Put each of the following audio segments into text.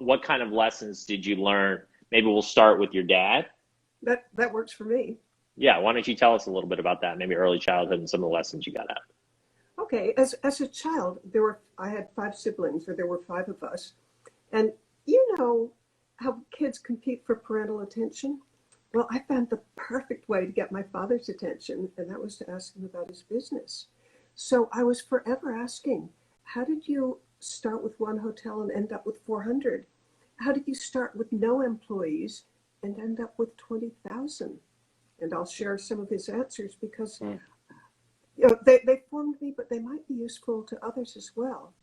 what kind of lessons did you learn? Maybe we'll start with your dad. That works for me. Yeah, why don't you tell us a little bit about that, maybe early childhood and some of the lessons you got out. Okay, as a child, I had five siblings, or there were five of us, and you know how kids compete for parental attention. Well, I found the perfect way to get my father's attention, and that was to ask him about his business. So I was forever asking, how did you start with one hotel and end up with 400? How did you start with no employees and end up with 20,000? And I'll share some of his answers because they formed me, but they might be useful to others as well.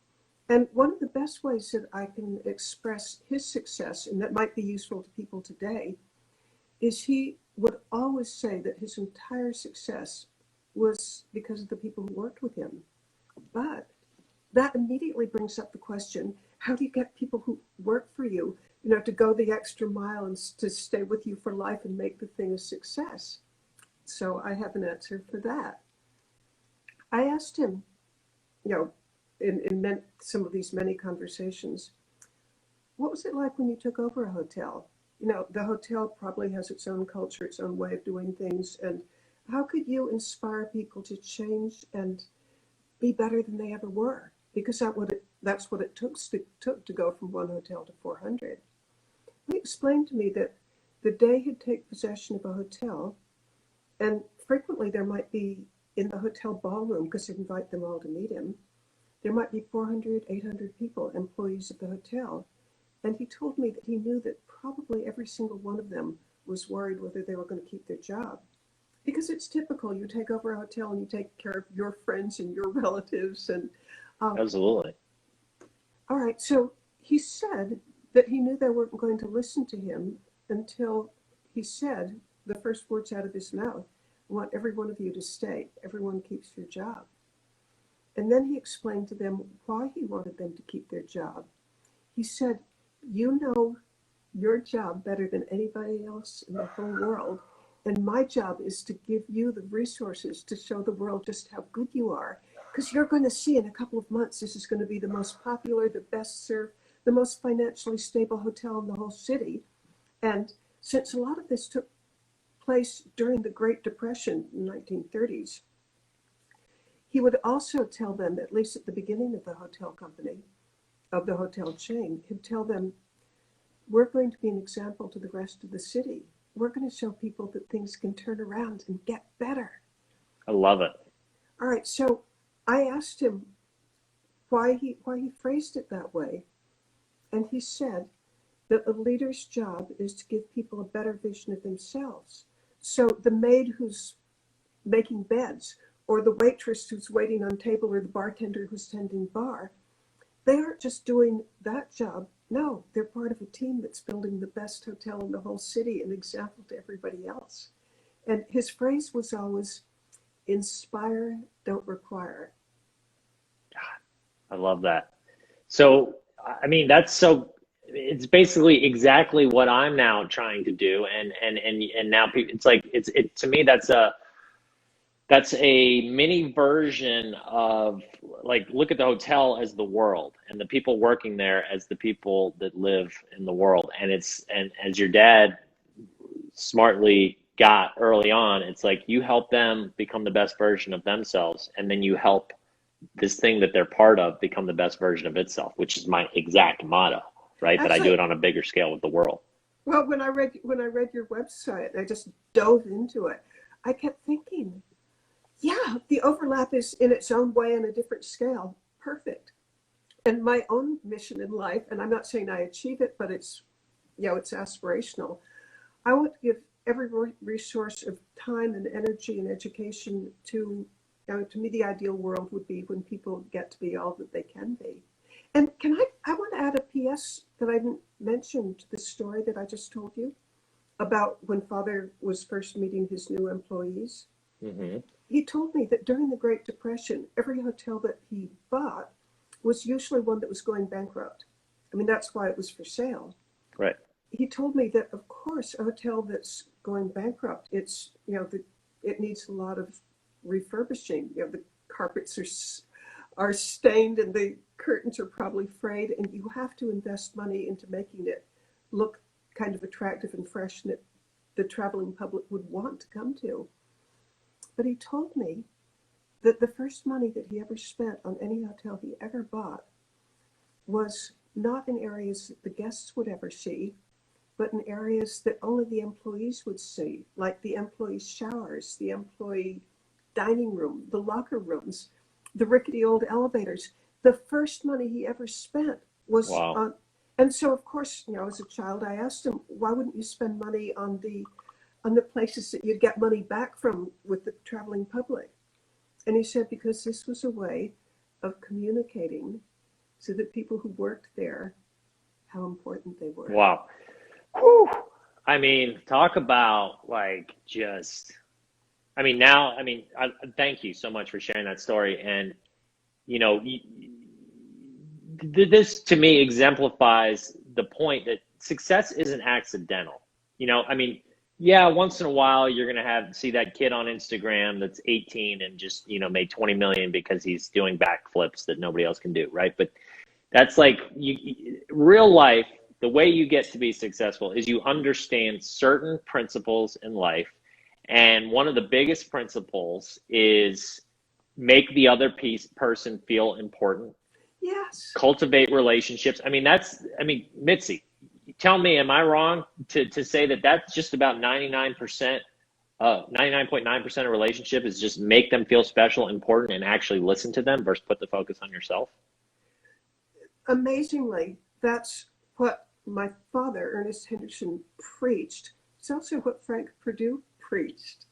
And one of the best ways that I can express his success, and that might be useful to people today, is he would always say that his entire success was because of the people who worked with him. But that immediately brings up the question, how do you get people who work for you, to go the extra mile and to stay with you for life and make the thing a success? So I have an answer for that. I asked him, in some of these many conversations, what was it like when you took over a hotel? The hotel probably has its own culture, its own way of doing things. And how could you inspire people to change and be better than they ever were? Because that's what it took to go from one hotel to 400. He explained to me that the day he'd take possession of a hotel, and frequently there might be in the hotel ballroom, because he'd invite them all to meet him, there might be 400, 800 people, employees of the hotel. And he told me that he knew that probably every single one of them was worried whether they were going to keep their job. Because it's typical, you take over a hotel and you take care of your friends and your relatives. And Absolutely. all right, so he said that he knew they weren't going to listen to him until he said the first words out of his mouth, I want every one of you to stay. Everyone keeps your job. And then he explained to them why he wanted them to keep their job. He said, you know your job better than anybody else in the whole world. And my job is to give you the resources to show the world just how good you are. Because you're going to see in a couple of months, this is going to be the most popular, the best served, the most financially stable hotel in the whole city. And since a lot of this took place during the Great Depression in the 1930s, he would also tell them, at least at the beginning of the hotel company, of the hotel chain, he'd tell them, we're going to be an example to the rest of the city. We're going to show people that things can turn around and get better. I love it. All right, so I asked him why he phrased it that way. And he said that a leader's job is to give people a better vision of themselves. So the maid who's making beds, or the waitress who's waiting on table, or the bartender who's tending bar, they aren't just doing that job. No, they're part of a team that's building the best hotel in the whole city, an example to everybody else. And his phrase was always, inspire, don't require. I love that. So, I mean, it's basically exactly what I'm now trying to do. And now people, to me, that's a mini version of, like, look at the hotel as the world and the people working there as the people that live in the world. And as your dad smartly got early on, it's like you help them become the best version of themselves, and then you help this thing that they're part of become the best version of itself, which is my exact motto, right? Actually, that I do it on a bigger scale with the world. Well, when I read your website, I just dove into it. I kept thinking, yeah, the overlap is in its own way on a different scale. Perfect. And my own mission in life, and I'm not saying I achieve it, but it's aspirational. I want to give every resource of time and energy and education to me, the ideal world would be when people get to be all that they can be. And I want to add a PS that I didn't mention to the story that I just told you about when Father was first meeting his new employees. Mm-hmm. He told me that during the Great Depression, every hotel that he bought was usually one that was going bankrupt. I mean, that's why it was for sale. Right. He told me that, of course, a hotel that's going bankrupt, it needs a lot of refurbishing. The carpets are stained and the curtains are probably frayed, and you have to invest money into making it look kind of attractive and fresh and that the traveling public would want to come to. But he told me that the first money that he ever spent on any hotel he ever bought was not in areas that the guests would ever see, but in areas that only the employees would see, like the employees' showers, the employee dining room, the locker rooms, the rickety old elevators. The first money he ever spent was on, and so of course, as a child, I asked him, why wouldn't you spend money on the places that you'd get money back from with the traveling public? And he said, because this was a way of communicating so that people who worked there, how important they were. Wow. Whew. I mean, talk about thank you so much for sharing that story. And, this to me exemplifies the point that success isn't accidental. Yeah, once in a while you're going to see that kid on Instagram that's 18 and just, made 20 million because he's doing backflips that nobody else can do, right? But that's like real life. The way you get to be successful is you understand certain principles in life. And one of the biggest principles is make the other person feel important. Yes. Cultivate relationships. Mitzi, tell me, am I wrong to say that that's just about 99.9% of relationship is just make them feel special, important, and actually listen to them versus put the focus on yourself? Amazingly, that's what my father, Ernest Henderson, preached. It's also what Frank Perdue preached.